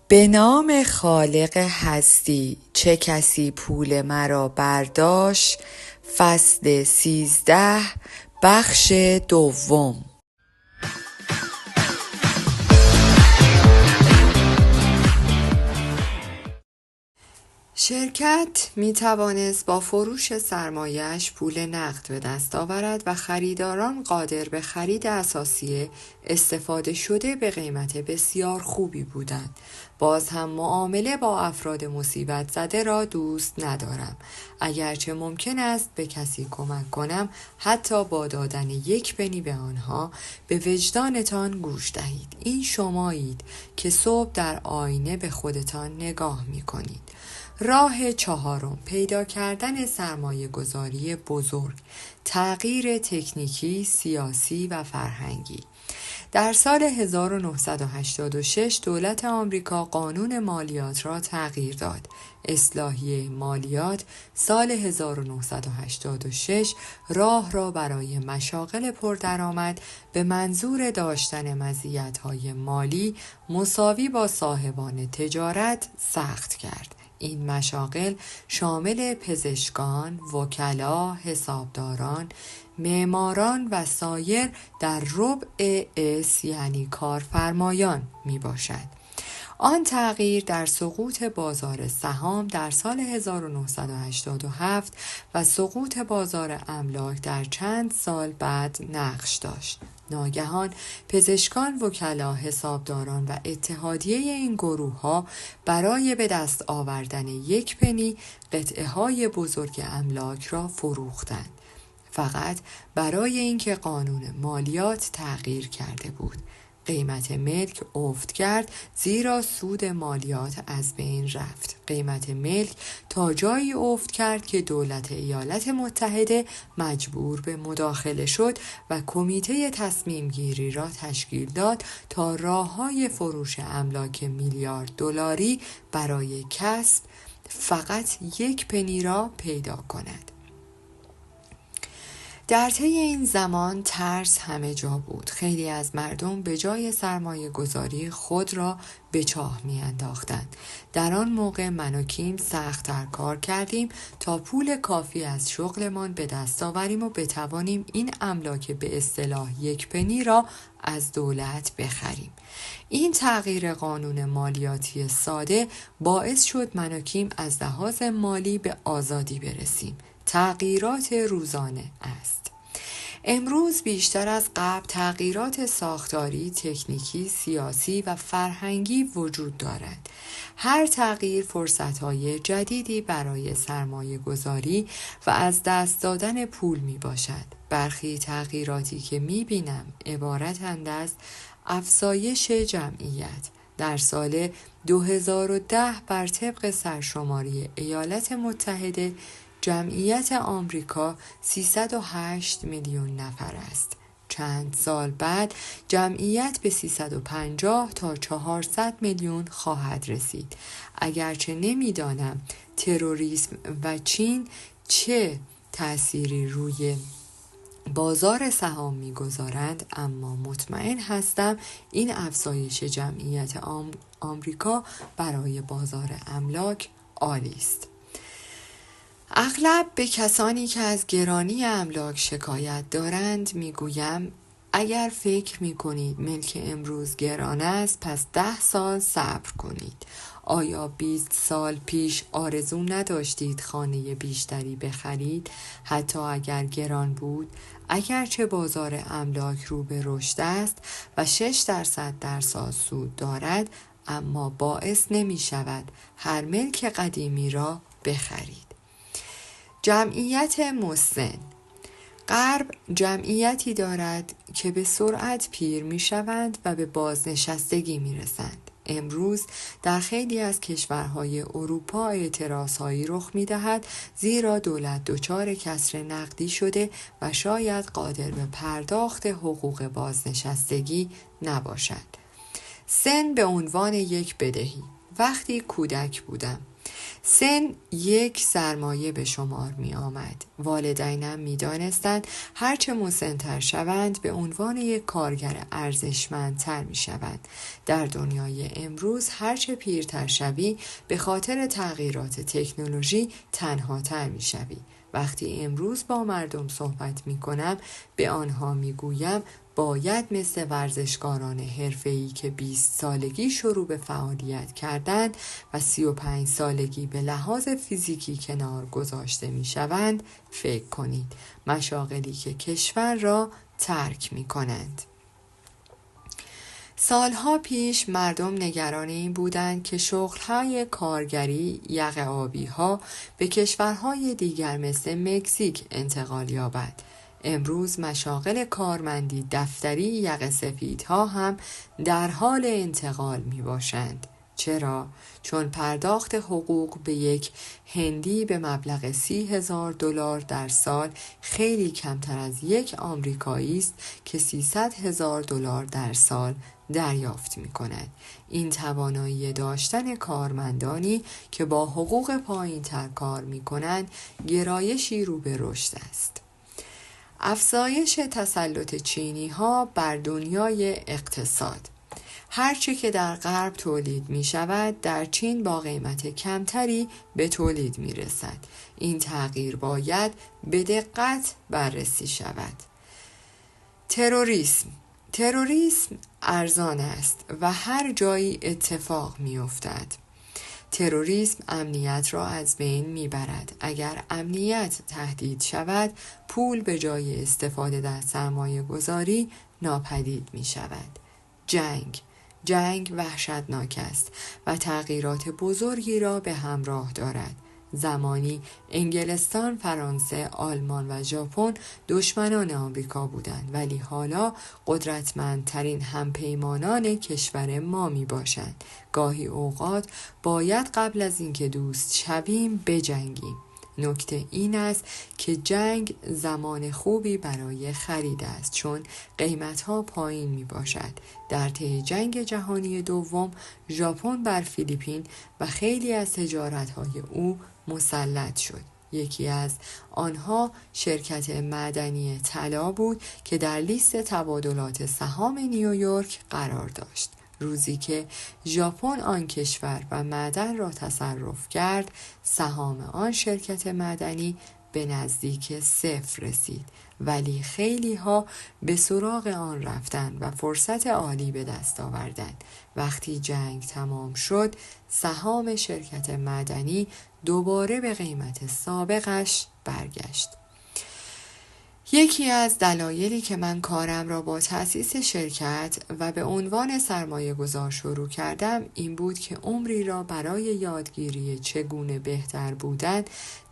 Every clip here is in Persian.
به نام خالق هستی چه کسی پول مرا برداشت. فصل 13 بخش دوم. شرکت می توانست با فروش سرمایه‌اش پول نقد به دست آورد و خریداران قادر به خرید اساسیه استفاده شده به قیمت بسیار خوبی بودند. باز هم معامله با افراد مصیبت زده را دوست ندارم. اگرچه ممکن است به کسی کمک کنم، حتی با دادن 1 پنی به آنها، به وجدانتان گوش دهید. این شمایید که صبح در آینه به خودتان نگاه می کنید. راه 4، پیدا کردن سرمایه گذاری بزرگ، تغییر تکنیکی، سیاسی و فرهنگی. در سال 1986 دولت آمریکا قانون مالیات را تغییر داد. اصلاحیه مالیات سال 1986 راه را برای مشاغل پردرآمد به منظور داشتن مزیت‌های مالی مساوی با صاحبان تجارت سخت کرد. این مشاغل شامل پزشکان، وکلا، حسابداران، معماران و سایر در ربع اس یعنی کارفرمایان می باشد. آن تغییر در سقوط بازار سهام در سال 1987 و سقوط بازار املاک در چند سال بعد نقش داشت. ناگهان پزشکان، وکلا، حسابداران و اتحادیه این گروه‌ها برای به دست آوردن 1 پنی قطعه‌های بزرگ املاک را فروختند. فقط برای اینکه قانون مالیات تغییر کرده بود. قیمت ملک افت کرد زیرا سود مالیات از بین رفت. قیمت ملک تا جایی افت کرد که دولت ایالات متحده مجبور به مداخله شد و کمیته تصمیم گیری را تشکیل داد تا راه‌های فروش املاک میلیارد دلاری برای کسب فقط 1 پنی را پیدا کند. در طی این زمان ترس همه جا بود. خیلی از مردم به جای سرمایه گذاری خود را به چاه می انداختند. در آن موقع من و کیم سخت‌تر کار کردیم تا پول کافی از شغلمان به دست آوریم و بتوانیم این املاک به اصطلاح 1 پنی را از دولت بخریم. این تغییر قانون مالیاتی ساده باعث شد من و کیم از لحاظ مالی به آزادی برسیم. تغییرات روزانه است. امروز بیشتر از قبل تغییرات ساختاری، تکنیکی، سیاسی و فرهنگی وجود دارد. هر تغییر فرصت‌های جدیدی برای سرمایه گذاری و از دست دادن پول می باشد. برخی تغییراتی که می بینم عبارتند از افزایش جمعیت. در سال 2010 بر طبق سرشماری ایالات متحده جمعیت آمریکا 308 میلیون نفر است. چند سال بعد جمعیت به 350 تا 400 میلیون خواهد رسید. اگرچه نمیدانم تروریسم و چین چه تأثیری روی بازار سهام میگذارند، اما مطمئن هستم این افزایش جمعیت آمریکا برای بازار املاک عالی است. اغلب به کسانی که از گرانی املاک شکایت دارند میگویم اگر فکر میکنید ملک امروز گران است پس 10 سال صبر کنید. آیا 20 سال پیش آرزو نداشتید خانه بیشتری بخرید حتی اگر گران بود؟ اگرچه بازار املاک رو به رشد است و 6% در سال سود دارد، اما باعث نمی شود هر ملک قدیمی را بخرید. جمعیت مسن. غرب جمعیتی دارد که به سرعت پیر می شوند و به بازنشستگی می رسند. امروز در خیلی از کشورهای اروپا اعتراضهایی رخ می دهد زیرا دولت دچار کسر نقدی شده و شاید قادر به پرداخت حقوق بازنشستگی نباشد. سن به عنوان یک بدهی. وقتی کودک بودم سن یک سرمایه به شمار می آمد. والدینم می دانستند هرچه مسن‌تر شوند به عنوان یک کارگر ارزشمندتر می شوند. در دنیای امروز هرچه پیرتر شوی به خاطر تغییرات تکنولوژی تنهاتر می شوی. وقتی امروز با مردم صحبت می کنم به آنها می گویم باید مثل ورزشکاران حرفه‌ای که 20 سالگی شروع به فعالیت کردند و 35 سالگی به لحاظ فیزیکی کنار گذاشته می شوند فکر کنید. مشاغلی که کشور را ترک می کنند. سالها پیش مردم نگران این بودند که شغل‌های کارگری یقه آبی‌ها به کشورهای دیگر مثل مکزیک انتقال یابد. امروز مشاغل کارمندی دفتری یقه سفیدها هم در حال انتقال می باشند. چرا؟ چون پرداخت حقوق به یک هندی به مبلغ $30,000 در سال خیلی کمتر از یک آمریکایی است که $300,000 در سال دریافت می کند. این توانایی داشتن کارمندانی که با حقوق پایین تر کار می کنند گرایشی رو به رشد است. افزایش تسلط چینی ها بر دنیای اقتصاد. هرچه که در غرب تولید می شود در چین با قیمت کمتری به تولید می رسد. این تغییر باید به دقت بررسی شود. تروریسم ارزان است و هر جایی اتفاق می افتد. تروریسم امنیت را از بین می برد. اگر امنیت تهدید شود، پول به جای استفاده در سرمایه گذاری ناپدید می شود. جنگ وحشتناک است و تغییرات بزرگی را به همراه دارد. زمانی انگلستان، فرانسه، آلمان و ژاپن دشمنان آمریکا بودند، ولی حالا قدرتمندترین همپیمانان کشور ما می باشند. گاهی اوقات باید قبل از اینکه دوست شویم بجنگیم. نکته این است که جنگ زمان خوبی برای خرید است چون قیمت‌ها پایین می‌باشد. در طی جنگ جهانی دوم ژاپن بر فیلیپین و خیلی از تجارت‌های او مسلط شد. یکی از آنها شرکت معدنی طلا بود که در لیست تبادلات سهام نیویورک قرار داشت. روزی که ژاپن آن کشور و معدن را تصرف کرد، سهام آن شرکت معدنی به نزدیک 0 رسید، ولی خیلی ها به سراغ آن رفتند و فرصت عالی به دست آوردند. وقتی جنگ تمام شد، سهام شرکت معدنی دوباره به قیمت سابقش برگشت. یکی از دلایلی که من کارم را با تأسیس شرکت و به عنوان سرمایه گذار شروع کردم این بود که عمری را برای یادگیری چگونه بهتر بودن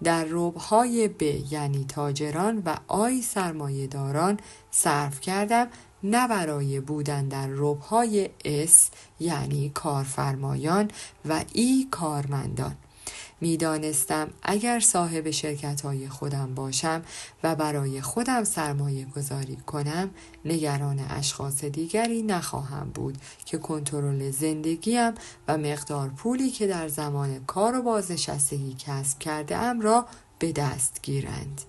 در ربح‌های ب یعنی تاجران و آی سرمایه داران صرف کردم، نه برای بودن در ربح‌های اس یعنی کارفرمایان و ای کارمندان. می‌دانستم اگر صاحب شرکت‌های خودم باشم و برای خودم سرمایه گذاری کنم نگران اشخاص دیگری نخواهم بود که کنترل زندگیم و مقدار پولی که در زمان کار و بازنشستگی کسب کرده ام را به دست گیرند.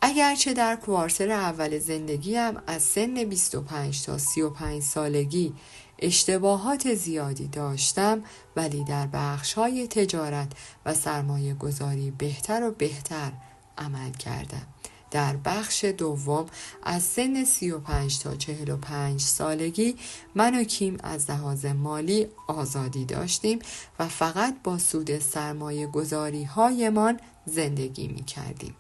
اگرچه در کوارتر اول زندگیم از سن 25 تا 35 سالگی اشتباهات زیادی داشتم، ولی در بخش‌های تجارت و سرمایه گذاری بهتر و بهتر عمل کردم. در بخش دوم از سن 35 تا 45 سالگی من و کیم از لحاظ مالی آزادی داشتیم و فقط با سود سرمایه گذاری هایمان زندگی می کردیم.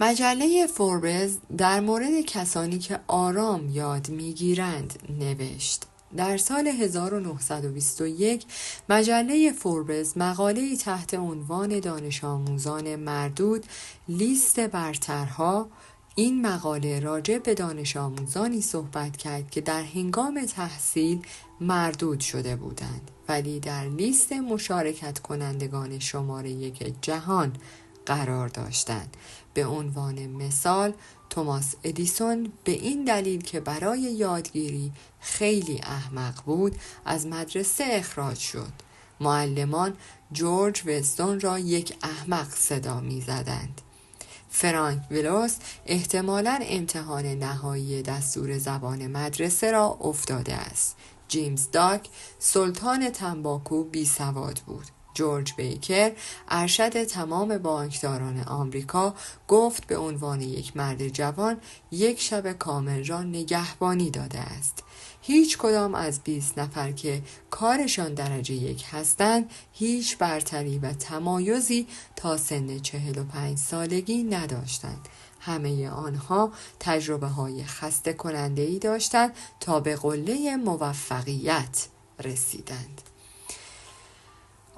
مجله فوربس در مورد کسانی که آرام یاد می‌گیرند نوشت. در سال 1921 مجله فوربس مقاله‌ای تحت عنوان دانش آموزان مردود لیست برترها. این مقاله راجع به دانش آموزانی صحبت کرد که در هنگام تحصیل مردود شده بودند ولی در لیست مشارکت کنندگان شماره 1 جهان قرار داشتند. به عنوان مثال توماس ادیسون به این دلیل که برای یادگیری خیلی احمق بود از مدرسه اخراج شد. معلمان جورج وستون را یک احمق صدا می زدند. فرانک ولوس احتمالاً امتحان نهایی دستور زبان مدرسه را افتاده است. جیمز داک سلطان تنباکو بی سواد بود. جورج بیکر ارشد تمام بانکداران آمریکا گفت به عنوان یک مرد جوان یک شب کامل را نگهبانی داده است. هیچ کدام از 20 نفر که کارشان درجه 1 هستند هیچ برتری و تمایزی تا سن 45 سالگی نداشتند. همه آنها تجربه های خسته کننده‌ای داشتند تا به قله موفقیت رسیدند.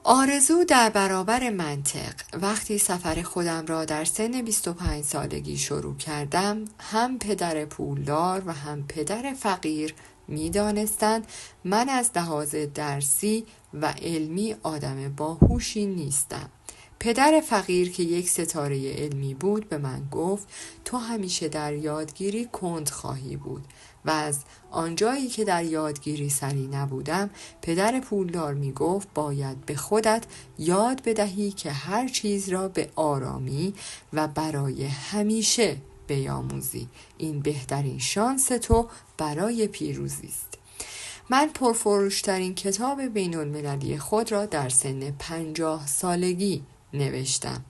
آرزو در برابر منطق. وقتی سفر خودم را در سن 25 سالگی شروع کردم، هم پدر پولدار و هم پدر فقیر می دانستند من از لحاظ درسی و علمی آدم باهوشی نیستم. پدر فقیر که یک ستاره علمی بود به من گفت تو همیشه در یادگیری کند خواهی بود و از آنجایی که در یادگیری سری نبودم پدر پولدار می گفت باید به خودت یاد بدهی که هر چیز را به آرامی و برای همیشه بیاموزی. این بهترین شانس تو برای پیروزی است. من پرفروشترین کتاب بین المللی خود را در سن 50 سالگی نوشتم.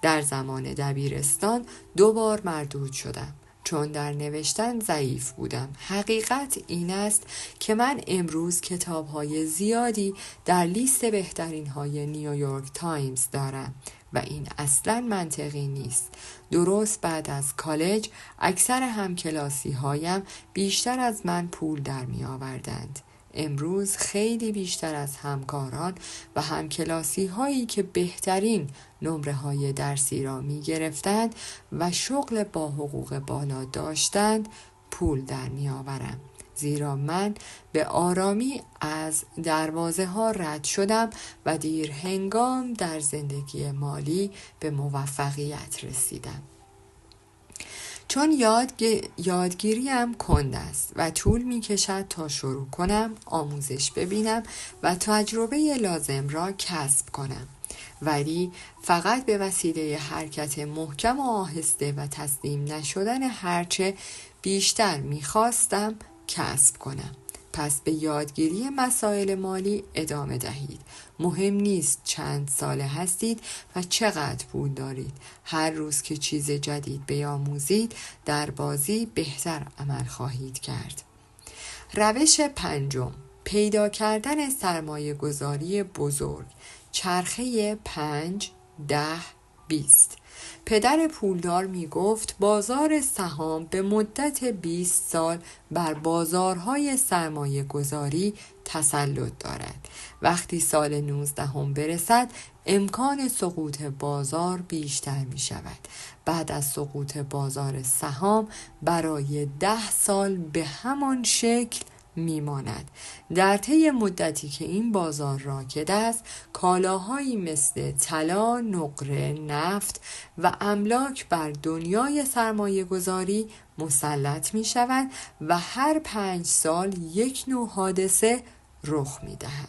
در زمان دبیرستان 2 بار مردود شدم چون در نوشتن ضعیف بودم. حقیقت این است که من امروز کتاب‌های زیادی در لیست بهترین‌های نیویورک تایمز دارم و این اصلاً منطقی نیست. درست بعد از کالج اکثر همکلاسی‌هایم بیشتر از من پول در می آوردند. امروز خیلی بیشتر از همکاران و همکلاسی هایی که بهترین نمره های درسی را می گرفتند و شغل با حقوق بالا داشتند پول در می آورم. زیرا من به آرامی از دروازه ها رد شدم و دیر هنگام در زندگی مالی به موفقیت رسیدم. چون یادگیریم کند است و طول می کشد تا شروع کنم، آموزش ببینم و تجربه لازم را کسب کنم. ولی فقط به وسیله حرکت محکم و آهسته و تسلیم نشدن هرچه بیشتر می خواستم کسب کنم. پس به یادگیری مسائل مالی ادامه دهید. مهم نیست چند ساله هستید و چقدر پول دارید. هر روز که چیز جدید بیاموزید در بازی بهتر عمل خواهید کرد. روش 5: پیدا کردن سرمایه گذاری بزرگ. چرخه 5 10 20. پدر پولدار می گفت بازار سهام به مدت 20 سال بر بازارهای سرمایه گذاری تسلط دارد. وقتی سال 19 برسد امکان سقوط بازار بیشتر می شود. بعد از سقوط بازار سهام برای 10 سال به همان شکل میماند. در طی مدتی که این بازار راکد است، کالاهایی مثل طلا، نقره، نفت و املاک بر دنیای سرمایه گذاری مسلط می شوند و هر 5 سال یک نوع حادثه رخ می دهد.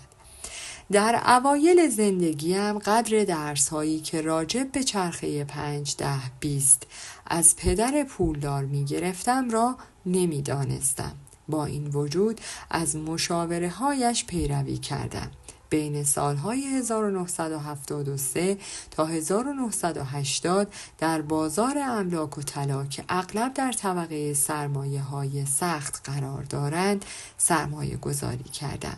در اوایل زندگیم قدر درس هایی که راجع به چرخه 5 10 20 از پدر پولدار می گرفتم را نمی دانستم. با این وجود از مشاوره هایش پیروی کردم. بین سالهای 1973 تا 1980 در بازار املاک و طلا که اغلب در طبقه سرمایه های سخت قرار دارند سرمایه گذاری کردم.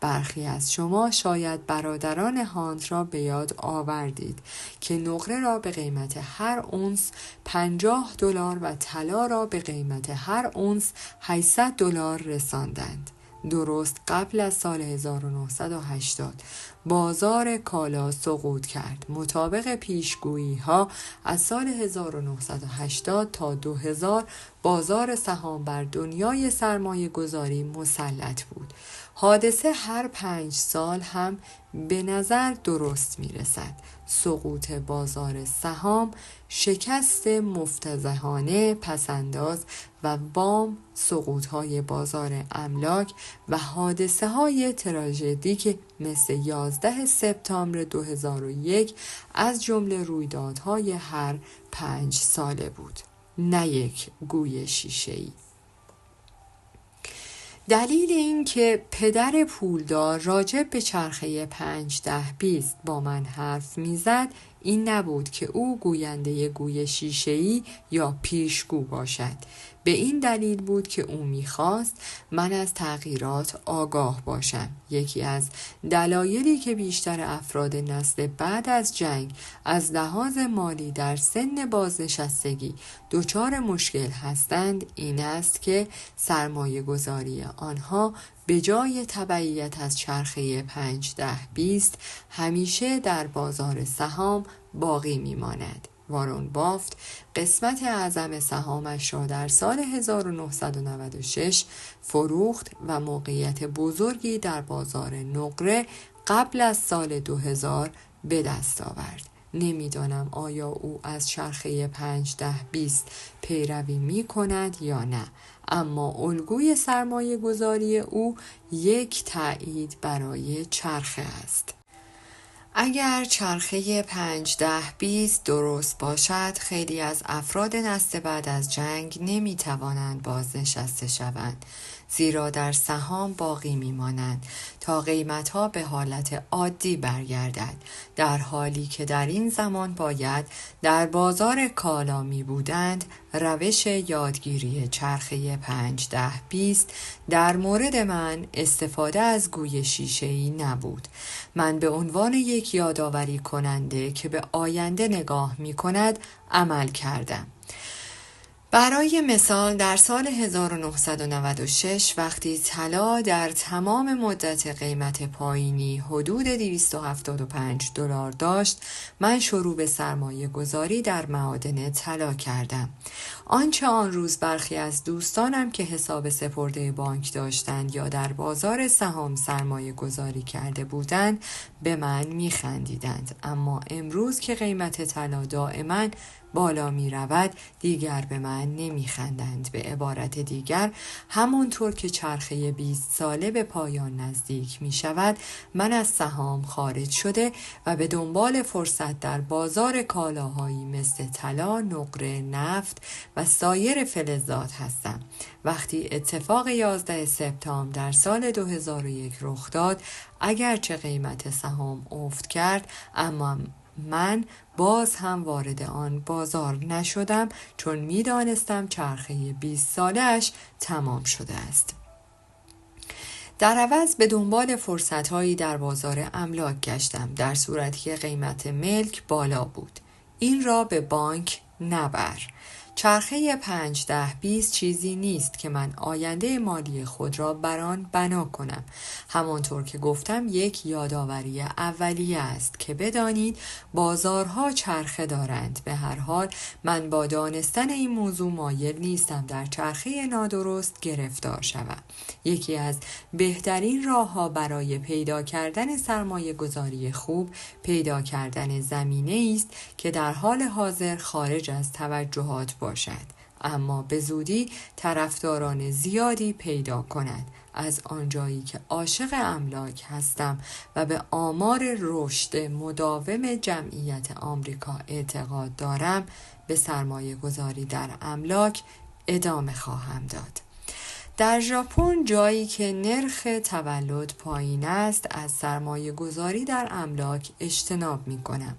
برخی از شما شاید برادران هانت را به یاد آوردید که نقره را به قیمت هر اونس $50 و طلا را به قیمت هر اونس $800 رساندند. درست قبل از سال 1980 بازار کالا سقوط کرد. مطابق پیشگویی ها از سال 1980 تا 2000 بازار سهام بر دنیای سرمایه گذاری مسلط بود. حادثه هر 5 سال هم به نظر درست می رسد. سقوط بازار سهام، شکست مفتضحانه پسنداز و وام، سقوط‌های بازار املاک و حادثه‌های تراژدیک مثل 11 سپتامبر 2001 از جمله رویدادهای هر 5 ساله بود، نه یک گوی شیشه‌ای. دلیل این که پدر پولدار راجع به چرخه 5-10-20 با من حرف میزد این نبود که او گوینده گوی شیشه‌ای یا پیشگو باشد. به این دلیل بود که او میخواست من از تغییرات آگاه باشم. یکی از دلایلی که بیشتر افراد نسل بعد از جنگ از لحاظ مالی در سن بازنشستگی دچار مشکل هستند این است که سرمایه گذاری آنها به جای تبعیت از چرخه 5-10-20 همیشه در بازار سهام باقی میماند. وارون بافت قسمت اعظم سهامش را در سال 1996 فروخت و موقعیت بزرگی در بازار نقره قبل از سال 2000 به دست آورد. نمیدانم آیا او از چرخه 5-10-20 پیروی می کند یا نه، اما الگوی سرمایه گذاری او یک تأیید برای چرخه است. اگر چرخه 5-10-20 درست باشد، خیلی از افراد نسل بعد از جنگ نمی توانند بازنشسته شوند، زیرا در سهام باقی می مانند تا قیمتها به حالت عادی برگردد، در حالی که در این زمان باید در بازار کالا می بودند. روش یادگیری چرخه 5-10-20 در مورد من استفاده از گوی شیشه‌ای نبود. من به عنوان یک یادآوری کننده که به آینده نگاه می کند عمل کردم. برای مثال در سال 1996 وقتی طلا در تمام مدت قیمت پایینی حدود $275 داشت، من شروع به سرمایه گذاری در معادن طلا کردم. آنچه آن روز برخی از دوستانم که حساب سپرده بانک داشتند یا در بازار سهام سرمایه گذاری کرده بودند به من می‌خندیدند، اما امروز که قیمت طلا دائما بالا می رود دیگر به من نمی خندند. به عبارت دیگر، همانطور که چرخه 20 ساله به پایان نزدیک می شود، من از سهام خارج شده و به دنبال فرصت در بازار کالاهایی مثل طلا، نقره، نفت و سایر فلزات هستم. وقتی اتفاق 11 سپتامبر در سال 2001 رخ داد، اگرچه قیمت سهام افت کرد، اما من باز هم وارد آن بازار نشدم، چون می‌دانستم چرخه 20 سالش تمام شده است. در عوض به دنبال فرصت‌هایی در بازار املاک گشتم، در صورتی که قیمت ملک بالا بود. این را به بانک نبر. چرخه 5-10-20 چیزی نیست که من آینده مالی خود را بر آن بنا کنم. همانطور که گفتم یک یادآوری اولیه است که بدانید بازارها چرخه دارند. به هر حال من با دانستن این موضوع مایل نیستم در چرخه نادرست گرفتار شوم. یکی از بهترین راه‌ها برای پیدا کردن سرمایه گذاری خوب پیدا کردن زمینه است که در حال حاضر خارج از توجهات باشد، اما به زودی طرفداران زیادی پیدا کند. از آنجایی که عاشق املاک هستم و به آمار رشد مداوم جمعیت آمریکا اعتقاد دارم، به سرمایه گذاری در املاک ادامه خواهم داد. در ژاپن، جایی که نرخ تولد پایین است، از سرمایه گذاری در املاک اجتناب می کنم.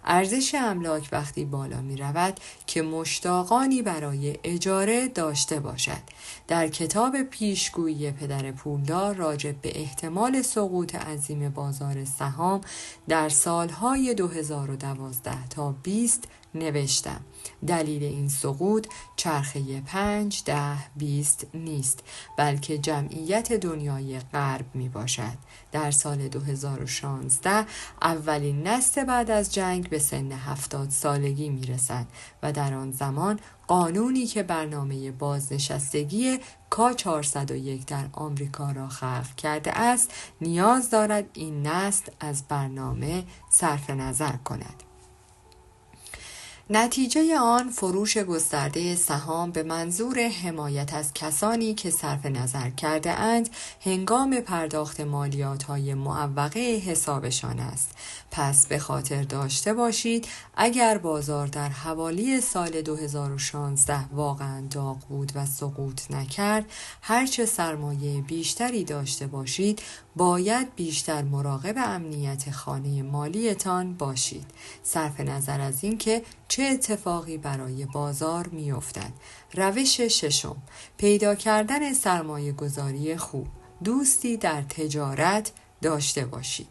ارزش املاک وقتی بالا می رود که مشتاقانی برای اجاره داشته باشد. در کتاب پیشگویی پدر پولدار راجع به احتمال سقوط عظیم بازار سهام در سالهای 2012 تا 20 نوشتم. دلیل این سقوط چرخه 5، 10، 20 نیست، بلکه جمعیت دنیای غرب می باشد. در سال 2016 اولین نسل بعد از جنگ به سن 70 سالگی می رسند و در آن زمان قانونی که برنامه بازنشستگی K401 در آمریکا را خلق کرده است نیاز دارد این نسل از برنامه صرف نظر کند. نتیجه آن فروش گسترده سهام به منظور حمایت از کسانی که صرف نظر کرده اند هنگام پرداخت مالیات‌های معوقه حسابشان است. پس به خاطر داشته باشید اگر بازار در حوالی سال 2016 واقعا داغ بود و سقوط نکرد، هرچه سرمایه بیشتری داشته باشید باید بیشتر مراقب امنیت خانه مالیتان باشید، صرف نظر از اینکه چه اتفاقی برای بازار می‌افتد. روش ششم، پیدا کردن سرمایه گذاری خوب. دوستی در تجارت داشته باشید.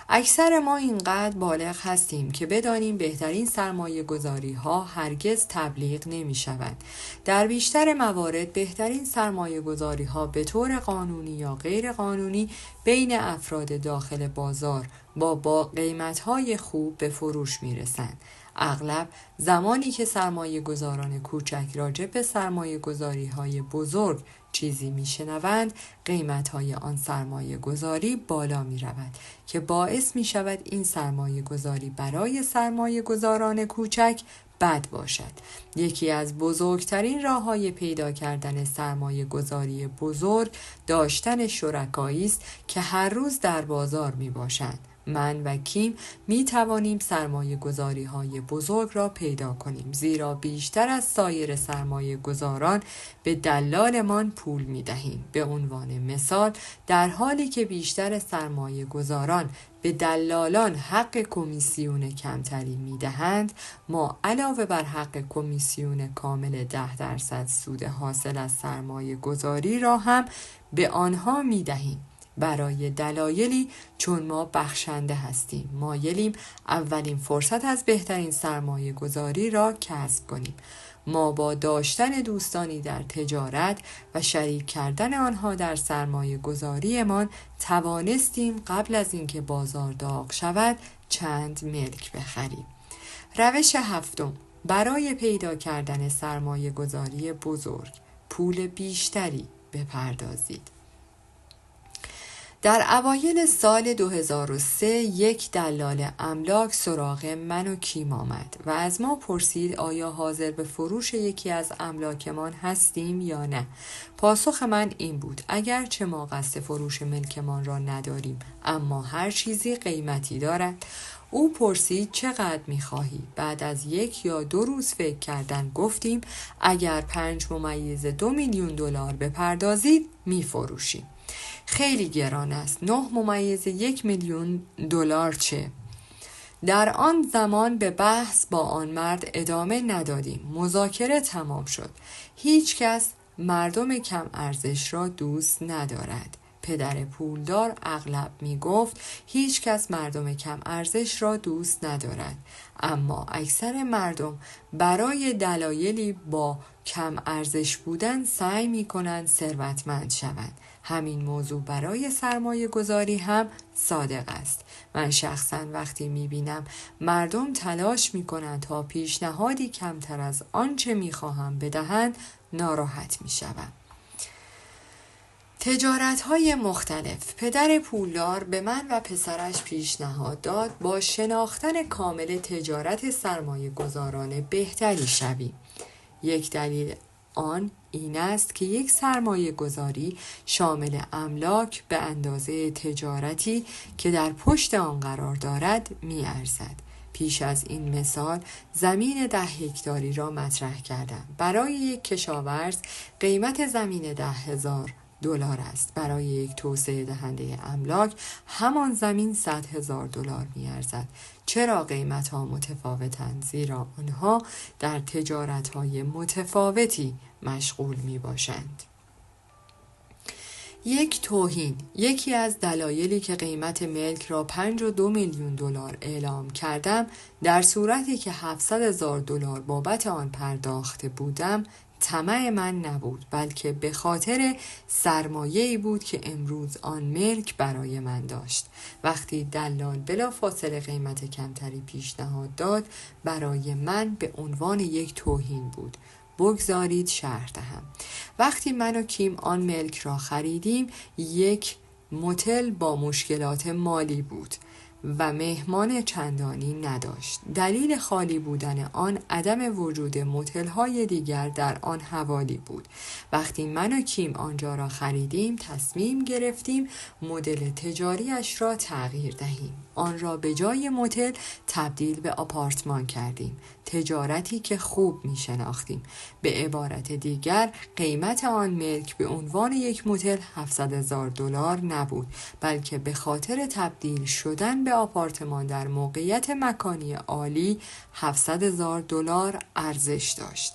اکثر ما اینقدر بالغ هستیم که بدانیم بهترین سرمایه گذاری ها هرگز تبلیغ نمی شوند. در بیشتر موارد بهترین سرمایه گذاری ها به طور قانونی یا غیر قانونی بین افراد داخل بازار با قیمت های خوب به فروش می رسند. اغلب زمانی که سرمایه گذاران کوچک راجع به سرمایه گذاری های بزرگ چیزی می شنوند، قیمت های آن سرمایه گذاری بالا می رود که باعث می شود این سرمایه گذاری برای سرمایه گذاران کوچک بد باشد. یکی از بزرگترین راه‌های پیدا کردن سرمایه گذاری بزرگ داشتن شرکایی است که هر روز در بازار می باشند. من و کیم می توانیم سرمایه گذاری های بزرگ را پیدا کنیم، زیرا بیشتر از سایر سرمایه گذاران به دلالمان پول می دهیم. به عنوان مثال، در حالی که بیشتر سرمایه گذاران به دلالان حق کمیسیون کمتری می دهند، ما علاوه بر حق کمیسیون کامل 10% سود حاصل از سرمایه گذاری را هم به آنها می دهیم. برای دلایلی چون ما بخشنده هستیم، مایلیم اولین فرصت از بهترین سرمایه گذاری را کسب کنیم. ما با داشتن دوستانی در تجارت و شریک کردن آنها در سرمایه گذاریمان توانستیم قبل از اینکه بازار داغ شود چند ملک بخریم. روش هفتم، برای پیدا کردن سرمایه گذاری بزرگ پول بیشتری بپردازید. در اوایل سال 2003 یک دلال املاک سراغ من و کیم آمد و از ما پرسید آیا حاضر به فروش یکی از املاکمان هستیم یا نه. پاسخ من این بود اگرچه ما قصد فروش ملکمان را نداریم، اما هر چیزی قیمتی دارد. او پرسید چقدر می‌خواهی؟ بعد از 1 یا 2 روز فکر کردن گفتیم اگر 5.2 میلیون دلار بپردازید می‌فروشیم. خیلی گران است. 9.1 میلیون دلار چه؟ در آن زمان به بحث با آن مرد ادامه ندادیم. مذاکره تمام شد. هیچ کس مردم کم ارزش را دوست ندارد. پدر پولدار اغلب می گفت هیچ کس مردم کم ارزش را دوست ندارد، اما اکثر مردم برای دلایلی با کم ارزش بودن سعی می کنند ثروتمند شوند. همین موضوع برای سرمایه گذاری هم صادق است. من شخصا وقتی می بینم مردم تلاش می کنند تا پیشنهادی کمتر از آنچه می خواهم بدهند ناراحت می شوم. تجارت‌های مختلف. پدر پولدار به من و پسرش پیشنهاد داد با شناختن کامل تجارت سرمایه گذاران بهتری شویم. یک دلیل آن این است که یک سرمایه گذاری شامل املاک به اندازه تجارتی که در پشت آن قرار دارد می ارزد. پیش از این مثال زمین 10 هکتاری را مطرح کردم. برای یک کشاورز قیمت زمین $10,000 است. برای یک توسعه دهنده املاک همان زمین $100,000 می‌ارزد. چرا قیمت‌ها متفاوتند؟ زیرا آنها در تجارت‌های متفاوتی مشغول می‌باشند. یک توهین. یکی از دلایلی که قیمت ملک را 5.2 میلیون دلار اعلام کردم، در صورتی که 700,000 دلار بابت آن پرداخته بودم، طمع من نبود، بلکه به خاطر سرمایه‌ای بود که امروز آن ملک برای من داشت. وقتی دلال بلافاصله قیمت کمتری پیشنهاد داد، برای من به عنوان یک توهین بود. بگذارید شرح دهم. وقتی من و کیم آن ملک را خریدیم، یک موتل با مشکلات مالی بود و مهمان چندانی نداشت. دلیل خالی بودن آن عدم وجود موتل‌های دیگر در آن حوالی بود. وقتی من و کیم آنجا را خریدیم، تصمیم گرفتیم مدل تجاریش را تغییر دهیم. آن را به جای موتل تبدیل به آپارتمان کردیم. تجارتی که خوب می شناختیم. به عبارت دیگر، قیمت آن ملک به عنوان یک موتل 700,000 دلار نبود، بلکه به خاطر تبدیل شدن به آپارتمان در موقعیت مکانی عالی 700,000 دلار ارزش داشت.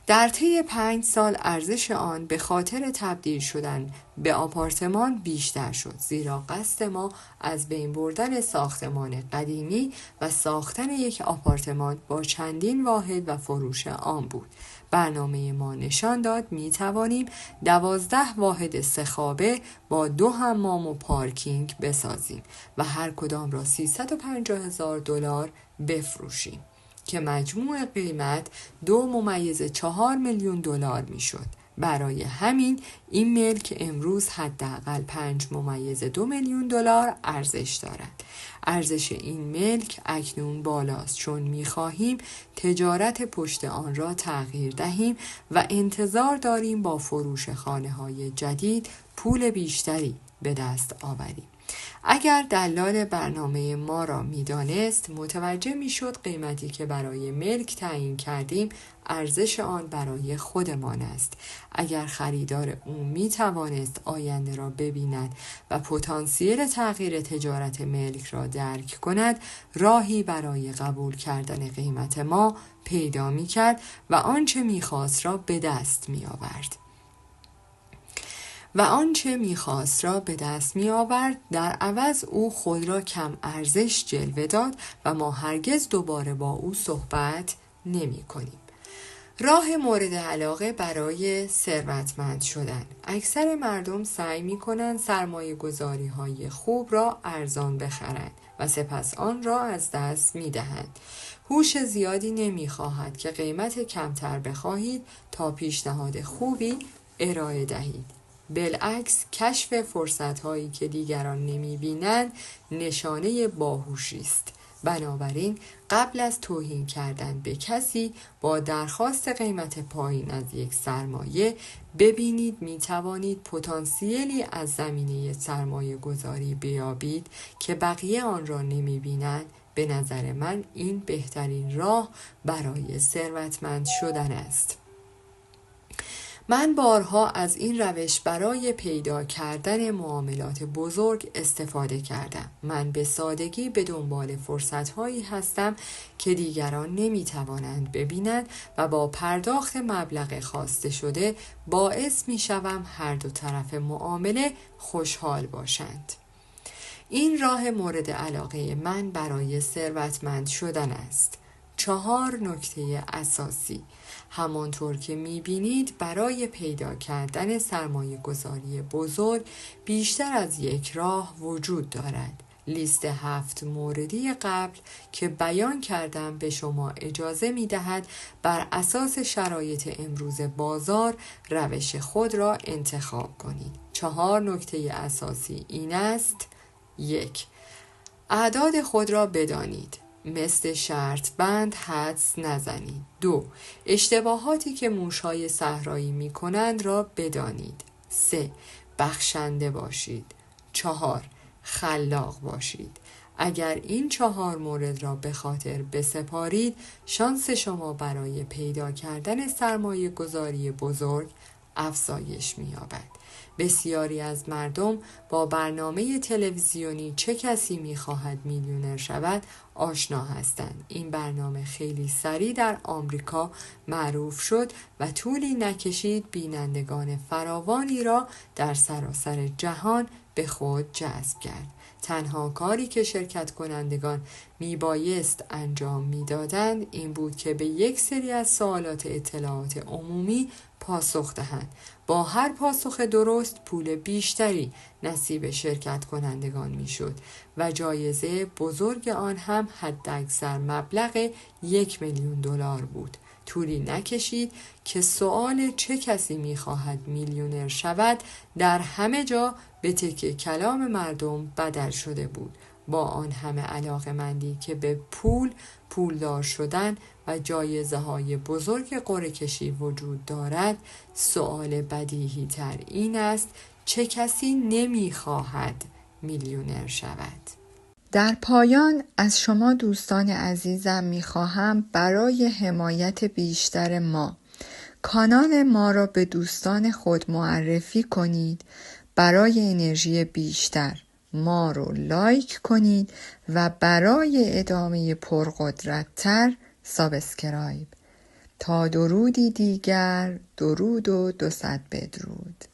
در طی 5 سال ارزش آن به خاطر تبدیل شدن به آپارتمان بیشتر شد، زیرا قصد ما از بین بردن ساختمان قدیمی و ساختن یک آپارتمان با چندین واحد و فروش آن بود. برنامه ما نشان داد می توانیم 12 واحد 3 خوابه با 2 حمام و پارکینگ بسازیم و هر کدام را 350,000 دلار بفروشیم که مجموع قیمت 2.4 میلیون دلار می شد. برای همین این ملک امروز حداقل 5.2 میلیون دلار ارزش دارد. ارزش این ملک اکنون بالاست، چون می خواهیم تجارت پشت آن را تغییر دهیم و انتظار داریم با فروش خانه‌های جدید پول بیشتری به دست آوریم. اگر دلال برنامه ما را می‌دانست، متوجه می‌شد قیمتی که برای ملک تعیین کردیم ارزش آن برای خودمان است. اگر خریدار او می‌توانست آینده را ببیند و پتانسیل تغییر تجارت ملک را درک کند، راهی برای قبول کردن قیمت ما پیدا می‌کرد و آنچه می‌خواست را به دست می‌آورد. در عوض او خود را کم ارزش جلوه داد و ما هرگز دوباره با او صحبت نمی کنیم. راه مورد علاقه برای ثروتمند شدن. اکثر مردم سعی می کنند سرمایه گذاری های خوب را ارزان بخرند و سپس آن را از دست می دهند. هوش زیادی نمی خواهد که قیمت کمتر بخواهید تا پیشنهاد خوبی ارائه دهید. بالعکس، کشف فرصت‌هایی که دیگران نمی‌بینند نشانه باهوشی است. بنابراین قبل از توهین کردن به کسی با درخواست قیمت پایین از یک سرمایه، ببینید می‌توانید پتانسیلی از زمینه سرمایه گذاری بیابید که بقیه آن را نمی‌بینند. به نظر من این بهترین راه برای ثروتمند شدن است. من بارها از این روش برای پیدا کردن معاملات بزرگ استفاده کردم. من به سادگی به دنبال فرصت‌هایی هستم که دیگران نمی‌توانند ببینند و با پرداخت مبلغ خواسته شده باعث می‌شوم هر دو طرف معامله خوشحال باشند. این راه مورد علاقه من برای ثروتمند شدن است. 4 نکته اساسی. همانطور که می‌بینید برای پیدا کردن سرمایه گذاری بزرگ بیشتر از یک راه وجود دارد. لیست 7 موردی قبل که بیان کردم به شما اجازه می‌دهد بر اساس شرایط امروز بازار روش خود را انتخاب کنید. 4 نکته اساسی این است: 1. اعداد خود را بدانید. مثل شرط بند حدس نزنید. 2. اشتباهاتی که موش‌های صحرایی می‌کنند را بدانید. 3. بخشنده باشید. 4. خلاق باشید. اگر این 4 مورد را به خاطر بسپارید، شانس شما برای پیدا کردن سرمایه گذاری بزرگ افزایش می‌یابد. بسیاری از مردم با برنامه تلویزیونی چه کسی می‌خواهد میلیونر شود آشنا هستند. این برنامه خیلی سریع در آمریکا معروف شد و طولی نکشید بینندگان فراوانی را در سراسر جهان به خود جذب کرد. تنها کاری که شرکت کنندگان میبایست انجام میدادند این بود که به یک سری از سوالات اطلاعات عمومی پاسخ دهند. با هر پاسخ درست پول بیشتری نصیب شرکت کنندگان میشد و جایزه بزرگ آن هم حداکثر مبلغ $1,000,000 بود. طولی نکشید که سؤال چه کسی میخواهد میلیونر شود در همه جا به تک کلام مردم بدل شده بود. با آن همه علاقه‌مندی که به پولدار شدن و جایزه های بزرگ قرعه کشی وجود دارد، سؤال بدیهی تر این است چه کسی نمیخواهد میلیونر شود؟ در پایان از شما دوستان عزیزم میخواهم برای حمایت بیشتر ما کانال ما را به دوستان خود معرفی کنید. برای انرژی بیشتر ما رو لایک کنید و برای ادامه پرقدرت‌تر سابسکرایب. تا درودی دیگر، درود و 200 بدرود.